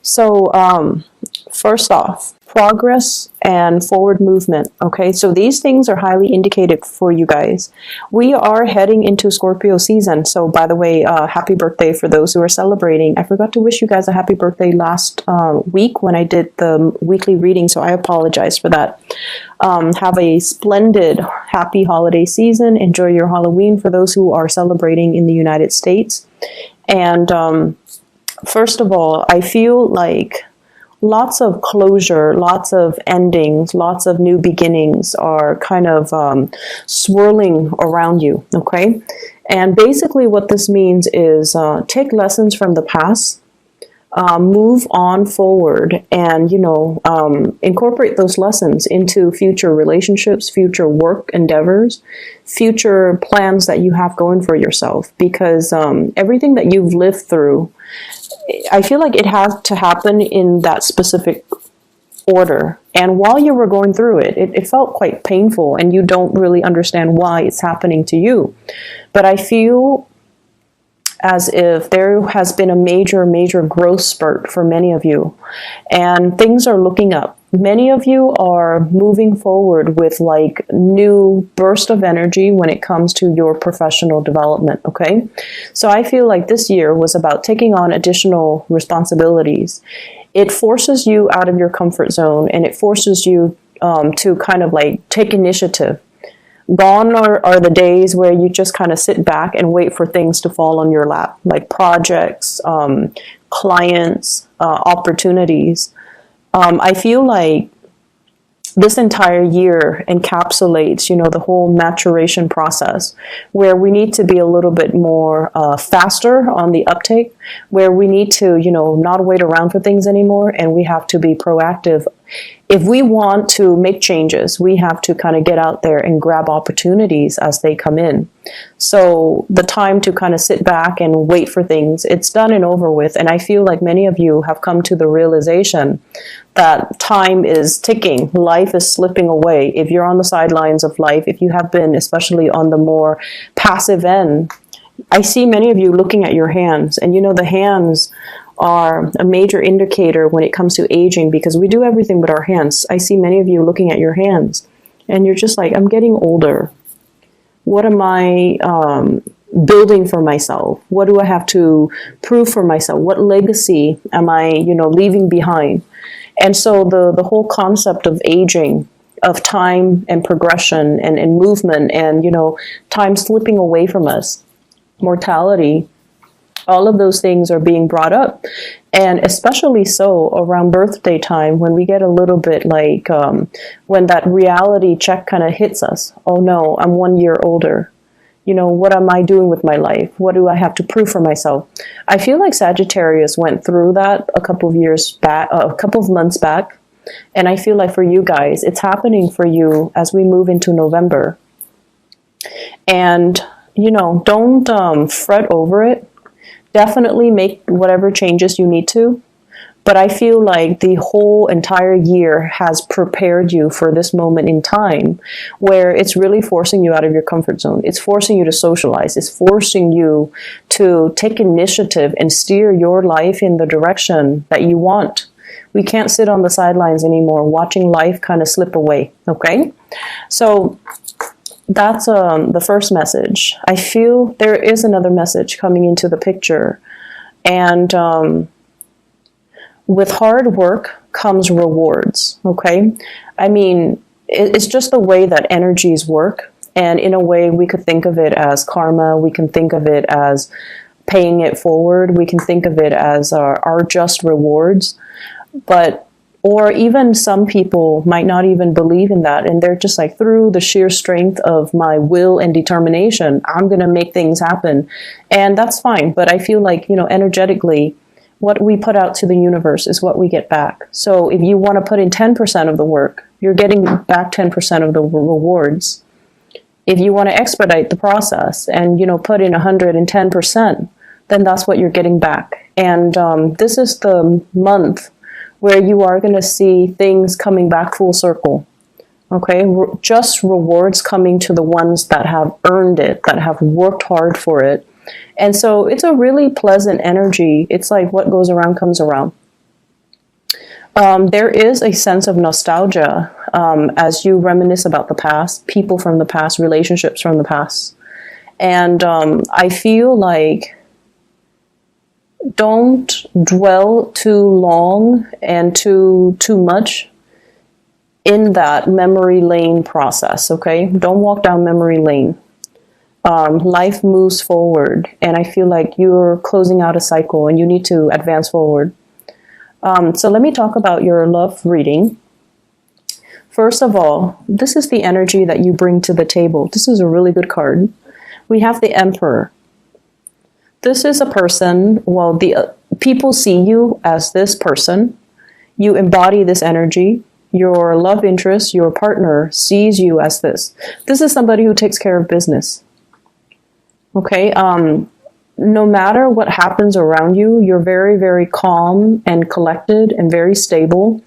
So, first off, progress and forward movement. Okay, so these things are highly indicated for you guys. We are heading into Scorpio season. So, by the way, happy birthday for those who are celebrating. I forgot to wish you guys a happy birthday last week when I did the weekly reading, so I apologize for that. Have a splendid, happy holiday season. Enjoy your Halloween for those who are celebrating in the United States. And first of all, I feel like lots of closure, lots of endings, lots of new beginnings are kind of swirling around you, okay? And basically what this means is take lessons from the past, move on forward, and, incorporate those lessons into future relationships, future work endeavors, future plans that you have going for yourself. Because everything that you've lived through, I feel like it has to happen in that specific order. And while you were going through it, it felt quite painful, and you don't really understand why it's happening to you. But I feel as if there has been a major growth spurt for many of you, and things are looking up. Many of you are moving forward with like new burst of energy when it comes to your professional development, okay? So I feel like this year was about taking on additional responsibilities. It forces you out of your comfort zone, and it forces you to kind of like take initiative. Gone are the days where you just kind of sit back and wait for things to fall on your lap, like projects, clients, opportunities. I feel like this entire year encapsulates, the whole maturation process, where we need to be a little bit more faster on the uptake, where we need to, not wait around for things anymore, and we have to be proactive. If we want to make changes, we have to kind of get out there and grab opportunities as they come in. So the time to kind of sit back and wait for things, it's done and over with. And I feel like many of you have come to the realization that time is ticking. Life is slipping away. If you're on the sidelines of life, if you have been, especially on the more passive end, I see many of you looking at your hands, and the hands are a major indicator when it comes to aging, because we do everything with our hands. I see many of you looking at your hands, and you're just like, I'm getting older. What am I building for myself? What do I have to prove for myself? What legacy am I, leaving behind? And so the whole concept of aging, of time and progression and movement, and, time slipping away from us, mortality, all of those things are being brought up. And especially so around birthday time, when we get a little bit like, when that reality check kind of hits us. Oh no, I'm 1 year older. What am I doing with my life? What do I have to prove for myself? I feel like Sagittarius went through that a couple of months back. And I feel like for you guys, it's happening for you as we move into November. And, don't fret over it. Definitely make whatever changes you need to. But I feel like the whole entire year has prepared you for this moment in time where it's really forcing you out of your comfort zone. It's forcing you to socialize. It's forcing you to take initiative and steer your life in the direction that you want. We can't sit on the sidelines anymore watching life kind of slip away, okay? So that's the first message. I feel there is another message coming into the picture. And with hard work comes rewards, okay? I mean, it's just the way that energies work. And in a way, we could think of it as karma. We can think of it as paying it forward. We can think of it as our just rewards. Or even some people might not even believe in that. And they're just like, through the sheer strength of my will and determination, I'm going to make things happen. And that's fine. But I feel like, energetically, what we put out to the universe is what we get back. So if you want to put in 10% of the work, you're getting back 10% of the rewards. If you want to expedite the process and, put in 110%, then that's what you're getting back. And this is the month where you are going to see things coming back full circle. Okay, just rewards coming to the ones that have earned it, that have worked hard for it. And so it's a really pleasant energy. It's like what goes around comes around. There is a sense of nostalgia as you reminisce about the past, people from the past, relationships from the past. And I feel like don't dwell too long and too much in that memory lane process, okay? Don't walk down memory lane. Life moves forward, and I feel like you're closing out a cycle and you need to advance forward. So let me talk about your love reading. First of all, this is the energy that you bring to the table. This is a really good card. We have the Emperor. This is a person, well, the people see you as this person. You embody this energy. Your love interest, your partner, sees you as this. This is somebody who takes care of business. Okay? No matter what happens around you, you're very, very calm and collected and very stable.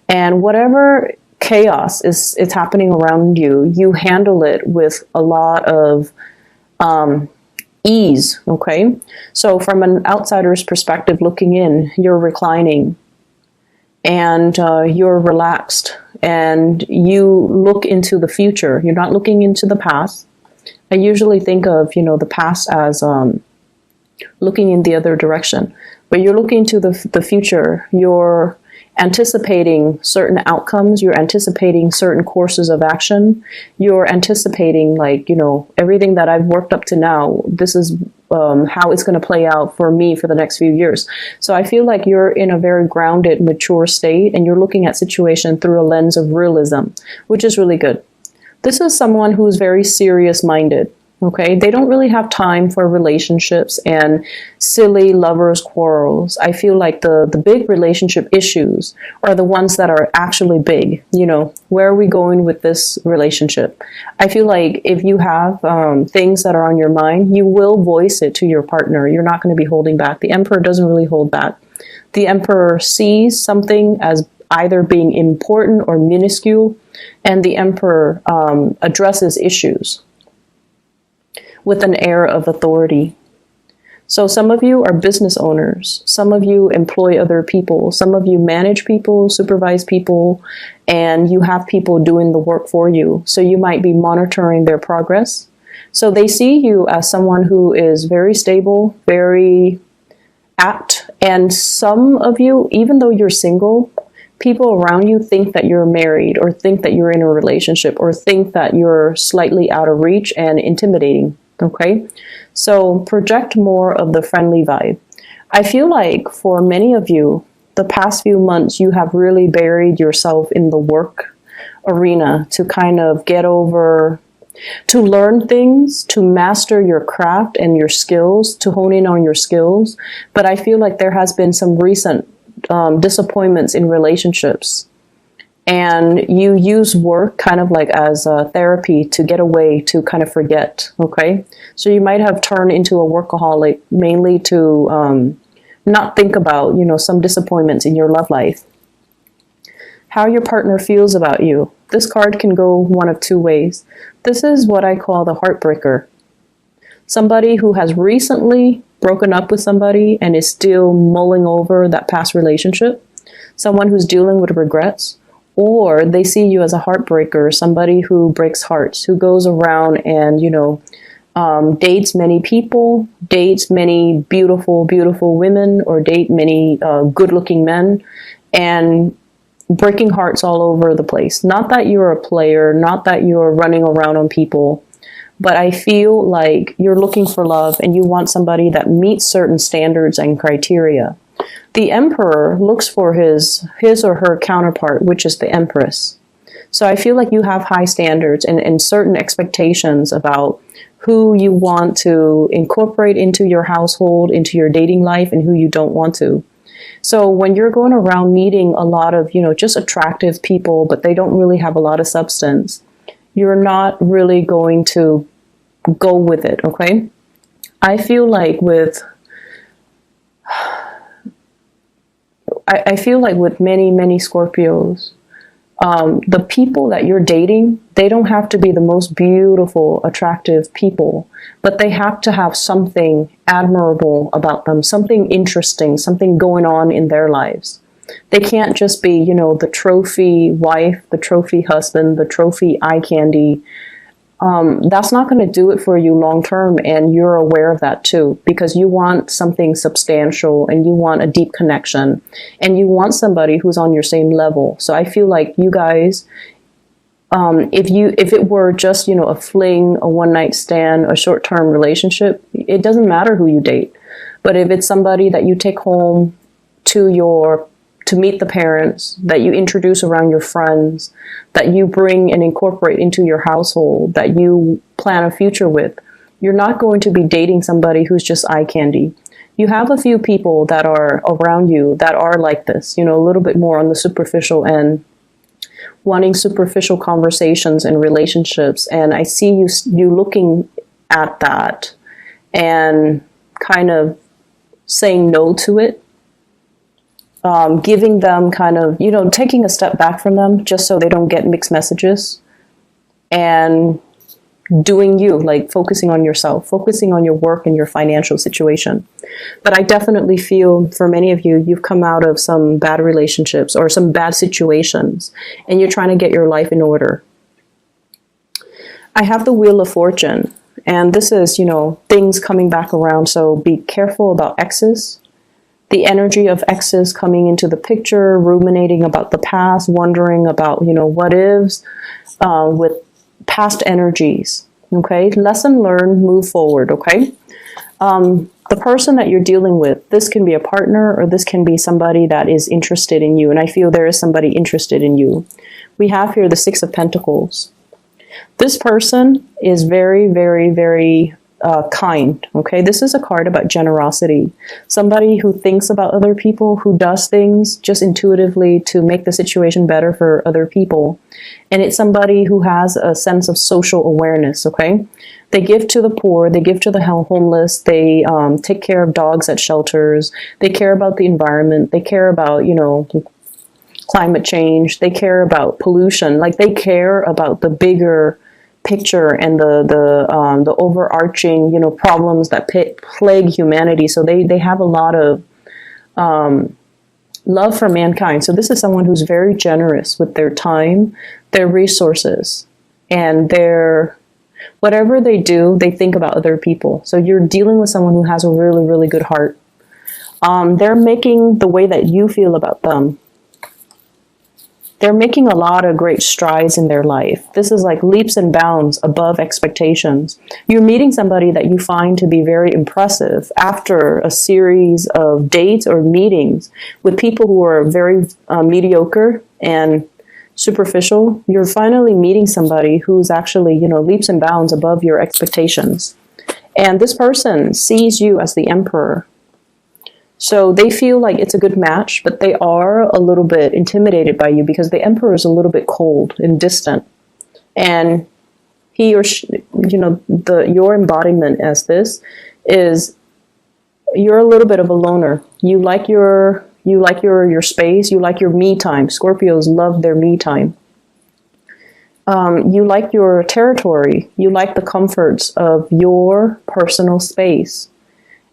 And whatever chaos is happening around you, you handle it with a lot of ease, okay? So from an outsider's perspective looking in, you're reclining and you're relaxed and you look into the future. You're not looking into the past. I usually think of, the past as looking in the other direction, but you're looking to the future. You're anticipating certain outcomes. You're anticipating certain courses of action. You're anticipating, everything that I've worked up to now. This is how it's going to play out for me for the next few years. So I feel like you're in a very grounded, mature state, and you're looking at situation through a lens of realism, which is really good. This is someone who's very serious-minded. Okay, they don't really have time for relationships and silly lovers' quarrels. I feel like the big relationship issues are the ones that are actually big. Where are we going with this relationship? I feel like if you have things that are on your mind, you will voice it to your partner. You're not going to be holding back. The Emperor doesn't really hold back. The Emperor sees something as either being important or minuscule, and the Emperor addresses issues with an air of authority. So some of you are business owners. Some of you employ other people. Some of you manage people, supervise people, and you have people doing the work for you. So you might be monitoring their progress. So they see you as someone who is very stable, very apt. And some of you, even though you're single, people around you think that you're married or think that you're in a relationship or think that you're slightly out of reach and intimidating. Okay, so project more of the friendly vibe. I feel like for many of you, the past few months, you have really buried yourself in the work arena to kind of get over, to learn things, to master your craft and your skills, to hone in on your skills. But I feel like there has been some recent disappointments in relationships. And you use work kind of like as a therapy to get away, to kind of forget, okay? So you might have turned into a workaholic mainly to not think about, some disappointments in your love life. How your partner feels about you. This card can go one of two ways. This is what I call the heartbreaker. Somebody who has recently broken up with somebody and is still mulling over that past relationship. Someone who's dealing with regrets. Or they see you as a heartbreaker, somebody who breaks hearts, who goes around and, dates many people, dates many beautiful, beautiful women, or date many good-looking men, and breaking hearts all over the place. Not that you're a player, not that you're running around on people, but I feel like you're looking for love and you want somebody that meets certain standards and criteria. The Emperor looks for his or her counterpart, which is the Empress. So I feel like you have high standards and certain expectations about who you want to incorporate into your household, into your dating life, and who you don't want to. So when you're going around meeting a lot of, just attractive people, but they don't really have a lot of substance, you're not really going to go with it, okay? I feel like with many, many Scorpios, the people that you're dating, they don't have to be the most beautiful, attractive people, but they have to have something admirable about them, something interesting, something going on in their lives. They can't just be, you know, the trophy wife, the trophy husband, the trophy eye candy. That's not going to do it for you long term, and you're aware of that too, because you want something substantial and you want a deep connection and you want somebody who's on your same level. So I feel like you guys, if it were just, you know, a fling, a one night stand, a short term relationship, it doesn't matter who you date. But if it's somebody that you take home to meet the parents, that you introduce around your friends, that you bring and incorporate into your household, that you plan a future with, you're not going to be dating somebody who's just eye candy. You have a few people that are around you that are like this, you know, a little bit more on the superficial end, wanting superficial conversations and relationships. And I see you looking at that and kind of saying no to it. Giving them kind of, you know, taking a step back from them just so they don't get mixed messages, and doing you, like focusing on yourself, focusing on your work and your financial situation. But I definitely feel for many of you, you've come out of some bad relationships or some bad situations, and you're trying to get your life in order. I have the Wheel of Fortune, and this is, you know, things coming back around. So be careful about exes. The energy of exes coming into the picture, ruminating about the past, wondering about, you know, what ifs, with past energies. Okay, lesson learned, move forward. Okay, the person that you're dealing with, this can be a partner or this can be somebody that is interested in you. And I feel there is somebody interested in you. We have here the Six of Pentacles. This person is very, very, very kind. Okay, this is a card about generosity. Somebody who thinks about other people, who does things just intuitively to make the situation better for other people. And it's somebody who has a sense of social awareness. Okay, they give to the poor, they give to the homeless, they take care of dogs at shelters, they care about the environment, they care about, you know, climate change, they care about pollution. Like, they care about the bigger picture and the overarching, you know, problems that plague humanity. So they have a lot of love for mankind. So this is someone who's very generous with their time, their resources, and whatever they do, they think about other people. So you're dealing with someone who has a really, really good heart. They're making the way that you feel about them. They're making a lot of great strides in their life. This is like leaps and bounds above expectations. You're meeting somebody that you find to be very impressive after a series of dates or meetings with people who are very mediocre and superficial. You're finally meeting somebody who's actually, you know, leaps and bounds above your expectations. And this person sees you as the Emperor. So they feel like it's a good match, but they are a little bit intimidated by you because the Emperor is a little bit cold and distant. And he or she, you know, your embodiment as this is, you're a little bit of a loner. You like your space, you like your me time. Scorpios love their me time. You like your territory. You like the comforts of your personal space.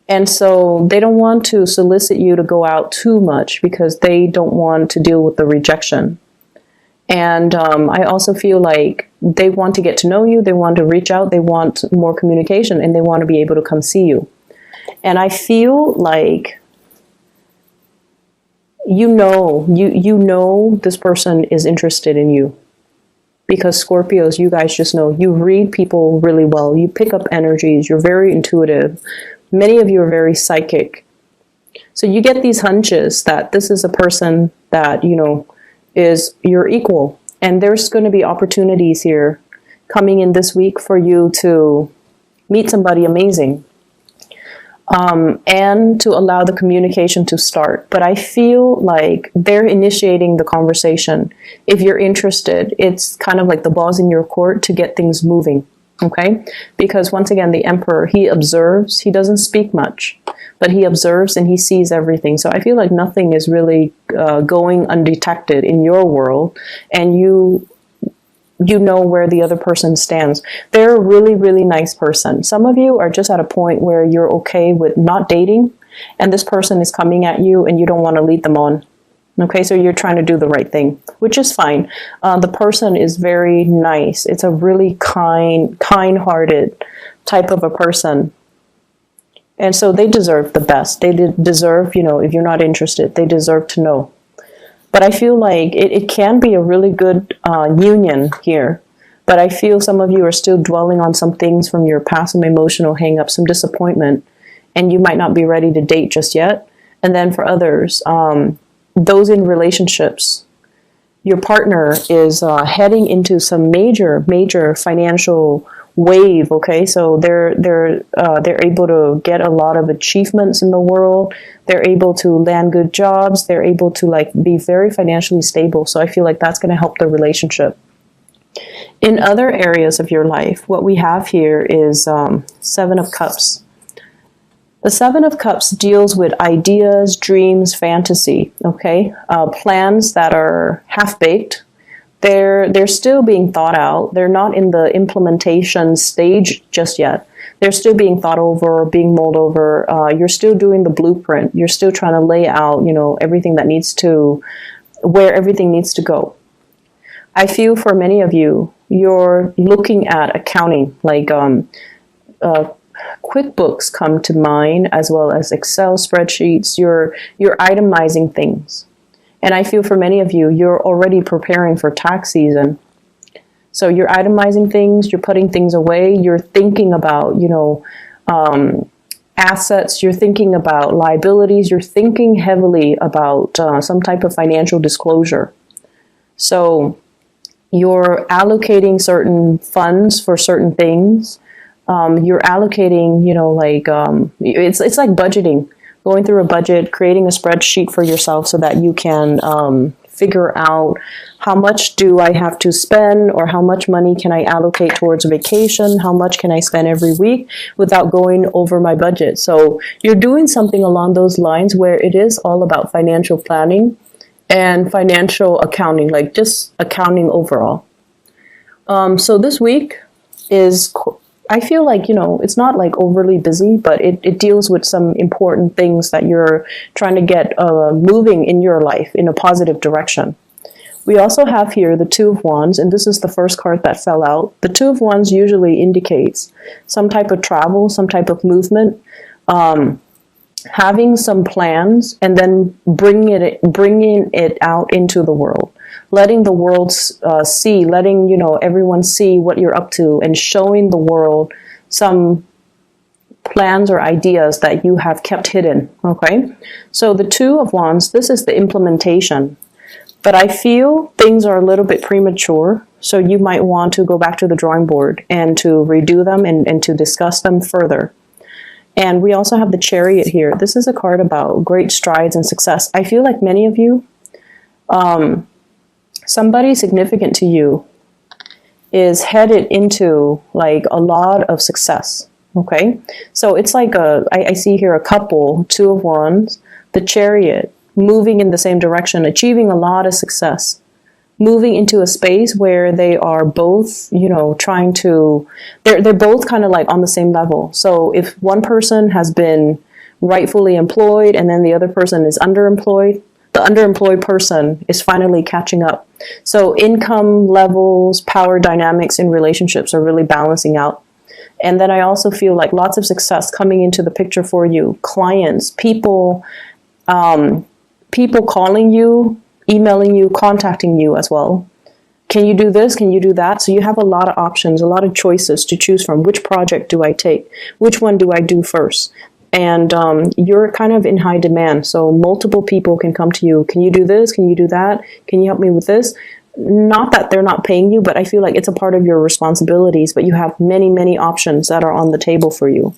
And so they don't want to solicit you to go out too much because they don't want to deal with the rejection. And I also feel like they want to get to know you. They want to reach out. They want more communication, and they want to be able to come see you. And I feel like you know this person is interested in you. Because Scorpios, you guys just know, you read people really well. You pick up energies. You're very intuitive. Many of you are very psychic. So you get these hunches that this is a person that, you know, is your equal. And there's going to be opportunities here coming in this week for you to meet somebody amazing. And to allow the communication to start. But I feel like they're initiating the conversation. If you're interested, it's kind of like the ball's in your court to get things moving. Okay? Because once again, the Emperor, he observes, he doesn't speak much, but he observes and he sees everything. So I feel like nothing is really going undetected in your world, and you know where the other person stands. They're a really, really nice person. Some of you are just at a point where you're okay with not dating, and this person is coming at you and you don't want to lead them on. Okay, so you're trying to do the right thing, which is fine. The person is very nice. It's a really kind-hearted type of a person. And so they deserve the best. They deserve, you know, if you're not interested, they deserve to know. But I feel like it can be a really good union here. But I feel some of you are still dwelling on some things from your past, some emotional hang-up, some disappointment, and you might not be ready to date just yet. And then for others, those in relationships, your partner is heading into some major financial wave. Okay, so they're able to get a lot of achievements in the world. They're able to land good jobs. They're able to like be very financially stable. So I feel like that's going to help the relationship. In other areas of your life, what we have here is Seven of Cups. The Seven of Cups deals with ideas, dreams, fantasy, okay? Plans that are half-baked. They're still being thought out. They're not in the implementation stage just yet. They're still being thought over, being mulled over. You're still doing the blueprint. You're still trying to lay out, you know, everything that needs to, where everything needs to go. I feel for many of you, you're looking at accounting, like QuickBooks come to mind, as well as Excel spreadsheets. You're itemizing things. And I feel for many of you, you're already preparing for tax season. So you're itemizing things, you're putting things away, you're thinking about, you know, assets, you're thinking about liabilities, you're thinking heavily about some type of financial disclosure. So you're allocating certain funds for certain things. You're allocating, you know, like, it's like budgeting, going through a budget, creating a spreadsheet for yourself so that you can figure out how much do I have to spend, or how much money can I allocate towards vacation, how much can I spend every week without going over my budget. So you're doing something along those lines where it is all about financial planning and financial accounting, like just accounting overall. So this week is, I feel like, you know, it's not like overly busy, but it deals with some important things that you're trying to get moving in your life in a positive direction. We also have here the Two of Wands, and this is the first card that fell out. The Two of Wands usually indicates some type of travel, some type of movement, having some plans, and then bringing it out into the world. Letting the world see, letting, you know, everyone see what you're up to, and showing the world some plans or ideas that you have kept hidden, okay? So the Two of Wands, this is the implementation. But I feel things are a little bit premature, so you might want to go back to the drawing board and to redo them and to discuss them further. And we also have the Chariot here. This is a card about great strides and success. I feel like many of you, somebody significant to you is headed into like a lot of success, okay? So it's like I see here a couple, Two of Wands, the Chariot, moving in the same direction, achieving a lot of success, moving into a space where they are both, you know, trying to, they're both kind of like on the same level. So if one person has been rightfully employed and then the other person is underemployed, the underemployed person is finally catching up. So income levels, power dynamics in relationships are really balancing out. And then I also feel like lots of success coming into the picture for you. Clients, people calling you, emailing you, contacting you as well. Can you do this? Can you do that? So you have a lot of options, a lot of choices to choose from. Which project do I take? Which one do I do first? And you're kind of in high demand. So multiple people can come to you. Can you do this? Can you do that? Can you help me with this? Not that they're not paying you, but I feel like it's a part of your responsibilities. But you have many, many options that are on the table for you.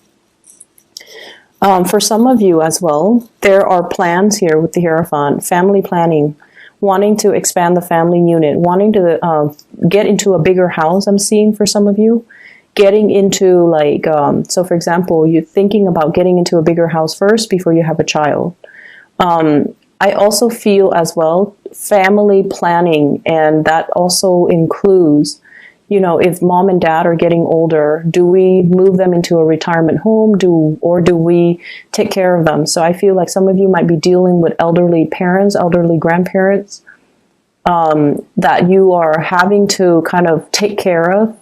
For some of you as well, there are plans here with the Hierophant, family planning, wanting to expand the family unit, wanting to get into a bigger house, I'm seeing for some of you. Getting into like, so for example, you're thinking about getting into a bigger house first before you have a child. I also feel as well family planning, and that also includes you know, if mom and dad are getting older, do we move them into a retirement home, or do we take care of them? So I feel like some of you might be dealing with elderly parents, elderly grandparents, that you are having to kind of take care of,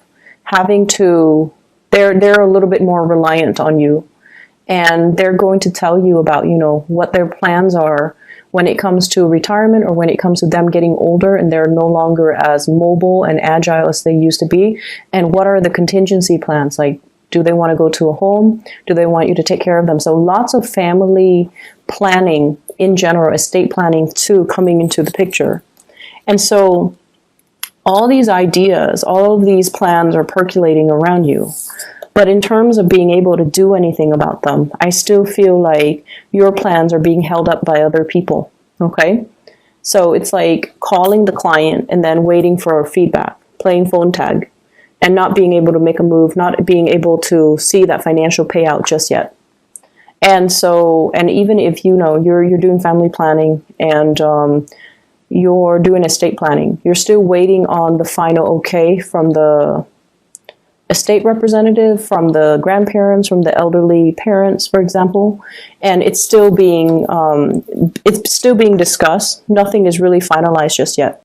they're a little bit more reliant on you. And they're going to tell you about, you know, what their plans are when it comes to retirement, or when it comes to them getting older and they're no longer as mobile and agile as they used to be. And what are the contingency plans? Like, do they want to go to a home? Do they want you to take care of them? So lots of family planning in general, estate planning too, coming into the picture. And so all these ideas, all of these plans are percolating around you. But in terms of being able to do anything about them, I still feel like your plans are being held up by other people, okay? So it's like calling the client and then waiting for feedback, playing phone tag, and not being able to make a move, not being able to see that financial payout just yet. And so, and even if, you know, you're doing family planning and you're doing estate planning, you're still waiting on the final okay from the estate representative, from the grandparents, from the elderly parents, for example, and it's still being discussed. Nothing is really finalized just yet.